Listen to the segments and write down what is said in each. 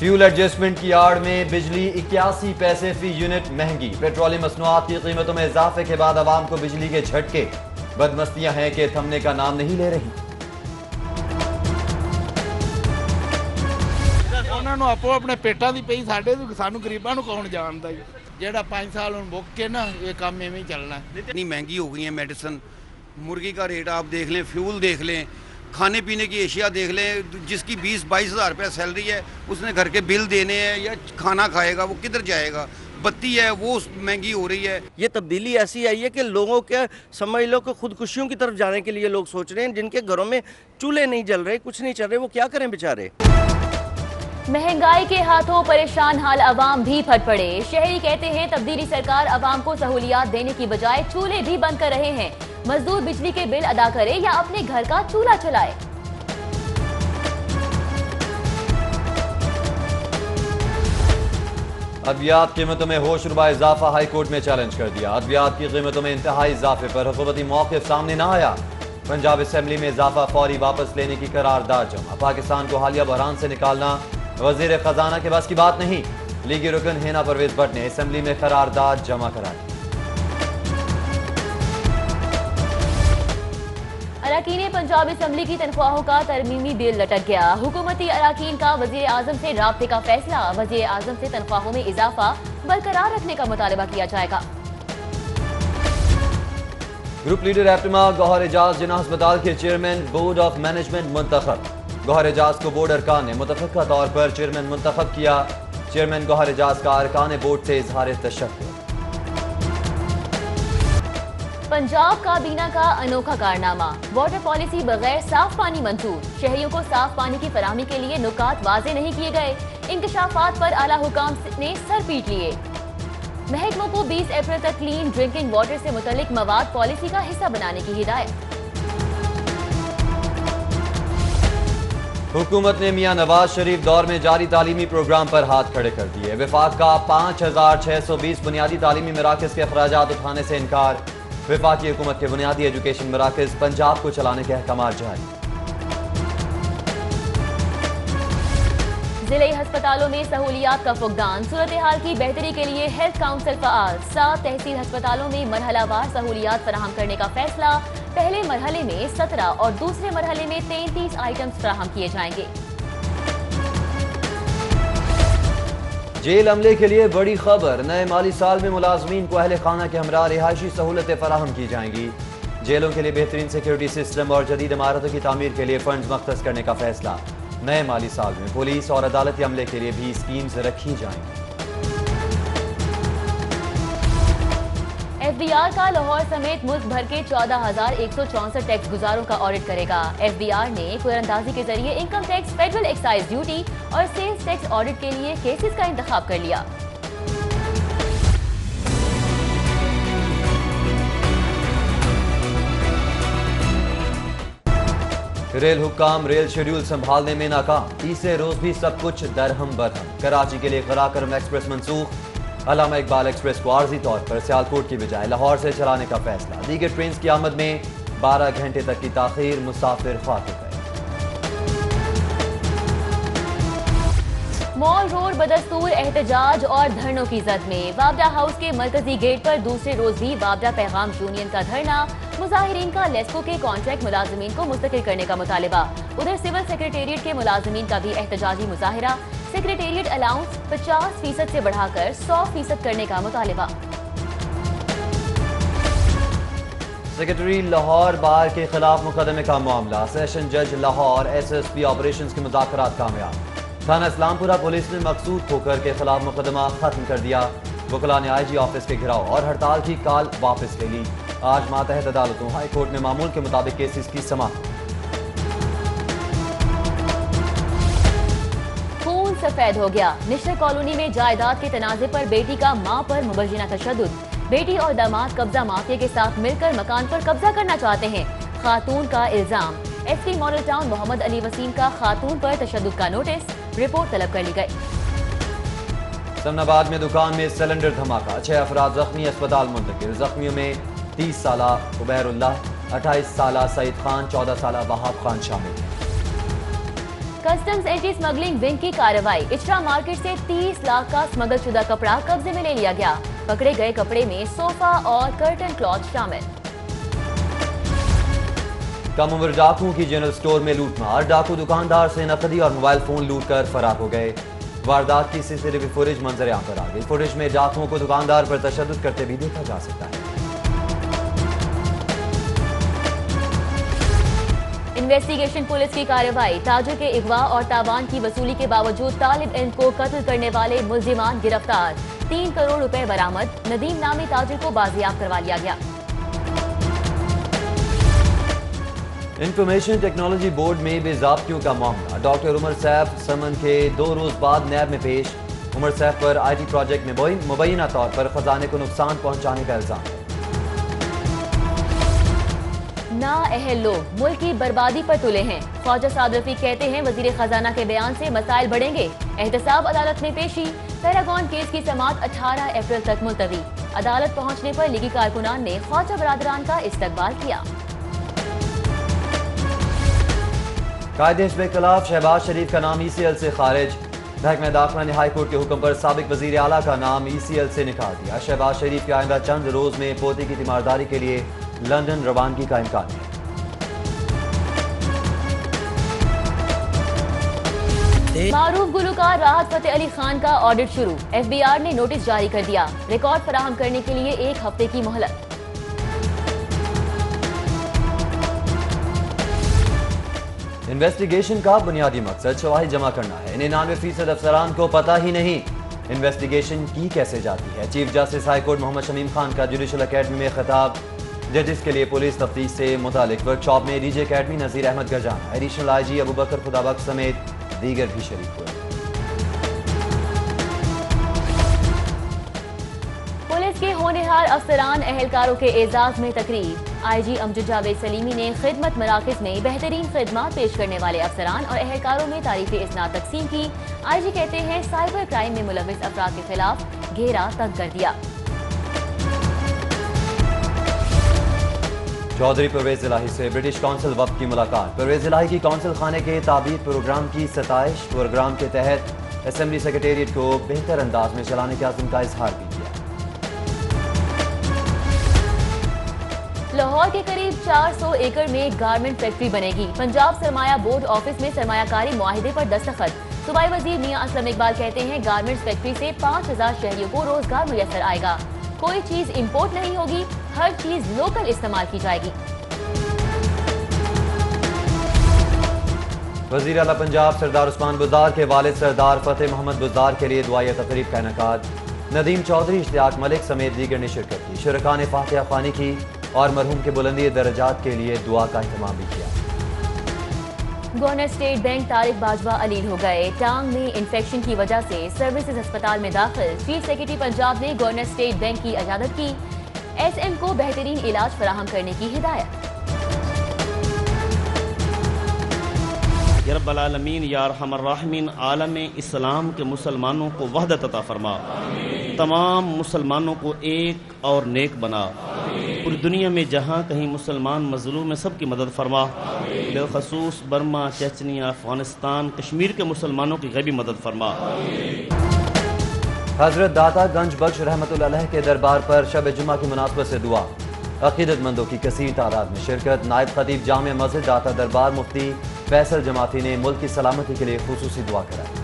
Fuel adjustment की आड़ में बिजली 81 पैसे फी यूनिट महंगी। पेट्रोलियम मसनूआत की कीमतों में इजाफे के बाद आवाम को बिजली के झटके। बदमस्तियां हैं कि थमने का नाम नहीं ले रही। उन्होंने आपो अपने पेटा की पई, साडे सानू गरीबां नूं कौन जानदा है। जेड़ा 5 साल हुण मुक के ना ये काम एवें ही चलना है। इतनी महंगी हो गई है मेडिसिन, मुर्गी का रेट आप देख लें, फ्यूल देख लें, खाने पीने की एशिया देख लें। जिसकी 20-22 हज़ार रुपया सैलरी है उसने घर के बिल देने हैं या खाना खाएगा वो किधर जाएगा। बत्ती है वो महंगी हो रही है। ये तब्दीली ऐसी आई है कि लोगों के समझ लो कि खुदकुशियों की तरफ जाने के लिए लोग सोच रहे हैं। जिनके घरों में चूल्हे नहीं जल रहे, कुछ नहीं चल रहे, वो क्या करें बेचारे। महंगाई के हाथों परेशान हाल अवाम भी फट पड़े। शहरी कहते हैं तब्दीली सरकार अवाम को सहूलियात देने की बजाय चूल्हे भी बंद कर रहे हैं। मजदूर बिजली के बिल अदा करे या अपने घर का चूल्हा चलाए। अद्वियात कीमतों में होशरुबा इजाफा हाई कोर्ट में चैलेंज कर दिया। अद्वियात की कीमतों में इंतहाई इजाफे पर हुकूमती मौक़िफ़ सामने न आया। पंजाब असेंबली में इजाफा फौरी वापस लेने की करारदाद जमा। पाकिस्तान को हालिया बहरान से निकालना वजीर खजाना के बस की बात नहीं। लीगी रुकन हिना परवेज भट्ट ने असेंबली में करारदाद जमा कराई। अरकान पंजाब असेंबली की तनख्वाहों का तरमीमी बिल लटक गया। हुकूमती अरकान का वजीर आजम से राब्ते का फैसला। वजीर आजम से तनख्वाहों में इजाफा बरकरार रखने का मुतालबा किया जाएगा। ग्रुप लीडर एप्टिमा गौहर एजाज जिना अस्पताल के चेयरमैन बोर्ड ऑफ मैनेजमेंट मुंतखब। गौहर एजाज को बोर्ड अरकान ने मुतफ़क्का तौर पर चेयरमैन मुंतखब किया। चेयरमैन गौहर एजाज का अरकान बोर्ड से इजहार तशक्कुर। पंजाब काबीना का अनोखा कारनामा। वाटर पॉलिसी बगैर साफ पानी मंजूर। शहरियों को साफ पानी की फराहमी के लिए नुकात वाजे नहीं किए गए। इंकशाफात पर आला हुकाम ने सर पीट लिए। महकमों को 20 अप्रैल तक क्लीन ड्रिंकिंग वाटर से मुतल्लिक मवाद पॉलिसी का हिस्सा बनाने की हिदायत। हुकूमत ने मियां नवाज शरीफ दौर में जारी तालीमी प्रोग्राम पर हाथ खड़े कर दिए। विफाक का 5620 बुनियादी तालीमी मराकज के अखराजात उठाने से इनकार। विफाकी हुकूमत के बुनियादी एजुकेशन मराकज पंजाब को चलाने के अहकामात जारी। जिले अस्पतालों में सहूलियात का फुकदान। सूरत हाल की बेहतरी के लिए हेल्थ काउंसिल फ़आल। 7 तहसील अस्पतालों में मरहलावार सहूलियात फराहम करने का फैसला। पहले मरहले में 17 और दूसरे मरहले में 33 आइटम्स फराहम किए जाएंगे। जेल अमले के लिए बड़ी खबर। नए माली साल में मुलाजमीन को अहले खाना के हमरा रिहायशी सहूलतें फराहम की जाएंगी। जेलों के लिए बेहतरीन सिक्योरिटी सिस्टम और जदीद इमारतों की तामीर के लिए फंड्स मख्तस करने का फैसला। नए माली साल में पुलिस और अदालती अमले के लिए भी स्कीम्स रखी जाएंगी। एफबीआर का लाहौर समेत मुल्क भर के 14,164 टैक्स गुजारों का ऑडिट करेगा। एफबीआर ने कुरानंदाजी के जरिए income tax, federal excise duty और सेल्स टैक्स ऑडिट के लिए केसेस का इंतखाब कर लिया। रेल हुक्काम रेल शेड्यूल संभालने में नाकाम। तीसरे रोज भी सब कुछ दरहम बरहम। कराची के लिए कराकरम एक्सप्रेस मंसूख। अल्लामा इकबाल एक्सप्रेस को आर्जी तौर पर सियालकोट की बजाय लाहौर से चलाने का फैसला। दीगर ट्रेन की आमद में 12 घंटे तक की ताखीर। मुसाफिर फाके गए। मॉल रोड बदस्तूर एहतजाज और धरनों की जद में। वाबडा हाउस के मरकजी गेट पर दूसरे रोज भी वाबडा पैगाम यूनियन का धरना। मुजाहिरीन का लेस्को के कॉन्ट्रैक्ट मुलाजमीन को मुस्तकिल करने का मुतालिबा। उधर सिविल सेक्रेटेरिएट के मुलाजमीन का भी एहतजाजी मुजाहिरा। सेक्रेटेरिएट अलाउंस 50% से बढ़ाकर 100% करने का मुतालिबा। सेक्रेटरी लाहौर बार के खिलाफ मुकदमे का मामला। सेशन जज लाहौर SSP ऑपरेशंस के मुज़ाकरात कामयाब। थाना इस्लामपुरा पुलिस ने मकसूद खोकर के खिलाफ मुकदमा खत्म कर दिया। वकला ने IG ऑफिस के घिराव और हड़ताल की कॉल वापस ले ली। आज मातहत अदालतों हाई कोर्ट में मामूल के मुताबिक केसेस की समाअत। खून सफेद हो गया। निश्चित कॉलोनी में जायदाद के तनाजे पर बेटी का मां पर मुबज्जिना तशद्दुद। बेटी और दामाद कब्जा माफिया के साथ मिलकर मकान पर कब्जा करना चाहते हैं। खातून का इल्जाम। SP model town Mohammad Ali Waseem का खातून पर तशद्दुद का नोटिस। रिपोर्ट तलब कर ली गई। समनाबाद में दुकान में सिलेंडर धमाका। 6 अफराद जख्मी, अस्पताल मुंतकिल। जख्मियों में 30 साला उबैरुल्लाह, 28 साला सईद खान, 14 साला वहाब खान शामिल हैं। कस्टम्स एंटी स्मगलिंग विंग की कार्रवाई। इचरा मार्केट से 30 लाख का स्मगल शुदा कपड़ा कब्जे में ले लिया गया। पकड़े गए कपड़े में सोफा और कर्टन क्लॉथ शामिल। कम उम्र डाकुओं की जनरल स्टोर में लूटमार। डाकू दुकानदार से नकदी और मोबाइल फोन लूट कर फरार हो गए। वारदात की सीसीटीवी फुटेज मंजर आम पर आ गई। फुटेज में डाकुओं को दुकानदार पर तशद्दुद करते भी देखा जा सकता है। इन्वेस्टिगेशन पुलिस की कार्रवाई। ताजिर के अगवा और तावान की वसूली के बावजूद तालिब इल्म को कत्ल करने वाले मुल्जिमान गिरफ्तार। 3 करोड़ रुपए बरामद। नदीम नामी ताजिर को बाजियाब करवा लिया गया। इंफॉर्मेशन टेक्नोलॉजी बोर्ड में बेजाब्तियों का मामला। डॉक्टर उमर सैफ समन के 2 रोज बाद नैब में पेश। उमर सैफ पर IT प्रोजेक्ट में मुबैना तौर पर खजाने को नुकसान पहुंचाने का इल्जाम है। ना अहल लोग मुल्क की बर्बादी पर तुले हैं। ख्वाजा साद रफीक कहते हैं वजीर खजाना के बयान से मसाइल बढ़ेंगे। एहतसाब अदालत में पेशी। पैरागॉन केस की समाअत 18 अप्रैल तक मुलतवी। अदालत पहुंचने पर लीगी कारकुनान ने ख्वाजा बरादरान का इस्तकबाल किया। कायदे के खिलाफ शहबाज शरीफ का नाम ECL से खारिज। महकमा दाखिला ने हाई कोर्ट के हुक्म पर साबिक वजीर आला का नाम ECL से निकाल दिया। शहबाज शरीफ के आइंदा चंद रोज में पोते की तीमारदारी के लिए लंदन रवानगी का इम्कान है। मारूफ गुलकार राहत फतेह अली खान का ऑडिट शुरू। FBR ने नोटिस जारी कर दिया। रिकॉर्ड फराहम करने के लिए 1 हफ्ते की मोहलत। इन्वेस्टिगेशन का बुनियादी मकसद शवाहिद जमा करना है। 99% अफसरान को पता ही नहीं इन्वेस्टिगेशन की कैसे जाती है। Chief justice high court Mohammad Shamim Khan का जुडिशल अकेडमी में खिताब। जजेस के लिए पुलिस तफ्तीश से मुतालिक वर्कशॉप में डीजे अकेडमी नज़ीर अहमद गरजान, एडिशनल IG अबू बकर खुदाबख्श समेत दीगर भी शरीक हुए। पुलिस के होनहार अफसरान एहलकारों के एजाज में तकरीब। IG अमजद जावेद सलीमी ने खिदमत मराकज में बेहतरीन खिदमत पेश करने वाले अफसरान और एहलकारों में तारीफ इस्नाद तकसीम की। IG कहते हैं साइबर क्राइम में मुलविस अफराद के खिलाफ घेरा तंग कर दिया। चौधरी परवेज इलाही से ब्रिटिश काउंसिल वफ्द की मुलाकात। परवेज इलाही की काउंसिल खाने के ताबीर प्रोग्राम की सताइश। प्रोग्राम के तहत असेंबली सेक्रेटेरिएट को बेहतर अंदाज में चलाने के आज़म का इजहार भी किया। लाहौर के करीब 400 एकड़ में गारमेंट फैक्ट्री बनेगी। पंजाब सरमाया बोर्ड ऑफिस में सरमायाकारी मुआहिदे पर दस्तखत। सूबाई वजीर मियां असलम इकबाल कहते हैं गारमेंट्स फैक्ट्री से 5000 शहरियों को रोजगार मुयसर आएगा। कोई चीज इंपोर्ट नहीं होगी, हर चीज लोकल इस्तेमाल की जाएगी। वजीर आला पंजाब सरदार उस्मान बुज़दार के वालिद सरदार फतेह मोहम्मद बुज़दार के लिए दुआई तकरीब का इनेकाद। नदीम चौधरी, इश्तियाक मलिक समेत दीगर ने शिरकत की। शुरका ने फातिहा ख्वानी की और मरहूम के बुलंदी दर्जात के लिए दुआ का इंतजाम भी किया। Governor State Bank Tariq Bajwa अलील हो गए। टांग में इन्फेक्शन की वजह से सर्विसेज अस्पताल में दाखिल। चीफ सेक्रेटरी पंजाब ने गवर्नर स्टेट बैंक की इजाजत की। SM को बेहतरीन इलाज फराहम करने की हिदायत। या रब्बल आलमीन या अरहमर राहिमीन, आलम इस्लाम के मुसलमानों को वहदत अता फरमा। तमाम मुसलमानों को एक और नेक बना। पूरी दुनिया में जहाँ कहीं मुसलमान मजलूम में सबकी मदद फरमा। बिलखसूस बर्मा, चेचनिया, अफगानिस्तान, कश्मीर के मुसलमानों की गैबी मदद फरमा। हजरत दाता गंज बख्श रहमतुल्लाह अलैह के दरबार पर शब जुमा की मुनासबत से दुआ। अकीदतमंदों की कसीर तादाद में शिरकत। नायब खतीब जामिया मस्जिद दाता दरबार मुफ्ती फैसल जमाती ने मुल्क की सलामती के लिए खुसूसी दुआ कराई।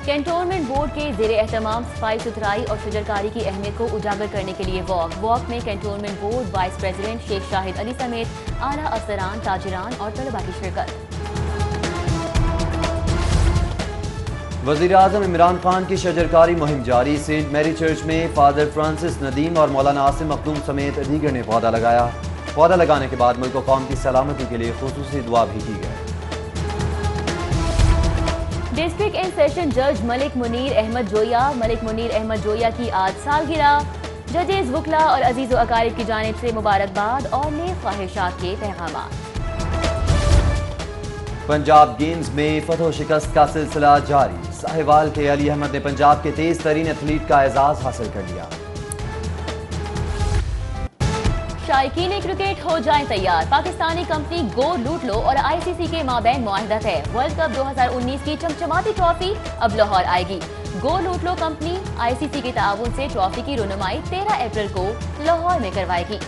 कैंटोनमेंट बोर्ड के जेर एहतमाम सफाई सुथराई और शजरकारी की अहमियत को उजागर करने के लिए वॉक में cantonment board vice president Sheikh Shahid Ali समेत आला अफसरान, ताजिरान और तलबा की शिरकत। वज़ीर आज़म इमरान खान की शजरकारी मुहिम जारी। सेंट मैरी चर्च में फादर फ्रांसिस नदीम और मौलाना आसिम मखदूम समेत दीगर ने पौधा लगाया। पौधा लगाने के बाद मुल्क कौम की सलामती के लिए खुसूसी दुआ भी की गई। डिस्ट्रिक्ट इन सेशन जज मलिक मुनीर अहमद जोया की आज सालगिरह। जजेस, वकला और अजीज़ व अकारिब की जानिब से मुबारकबाद और नेक ख्वाहिशात के पैगाम। पंजाब गेम्स में फतह शिकस्त का सिलसिला जारी। साहिवाल के अली अहमद ने पंजाब के तेज तरीन एथलीट का एजाज हासिल कर लिया। शायकीन क्रिकेट हो जाएं तैयार। पाकिस्तानी कंपनी गो लूट लो और आईसीसी के माबैन मुआहदा है। वर्ल्ड कप 2019 की चमचमाती ट्रॉफी अब लाहौर आएगी। गो लूट लो कंपनी आईसीसी के ताउन से ट्रॉफी की रुनुमाई 13 अप्रैल को लाहौर में करवाएगी।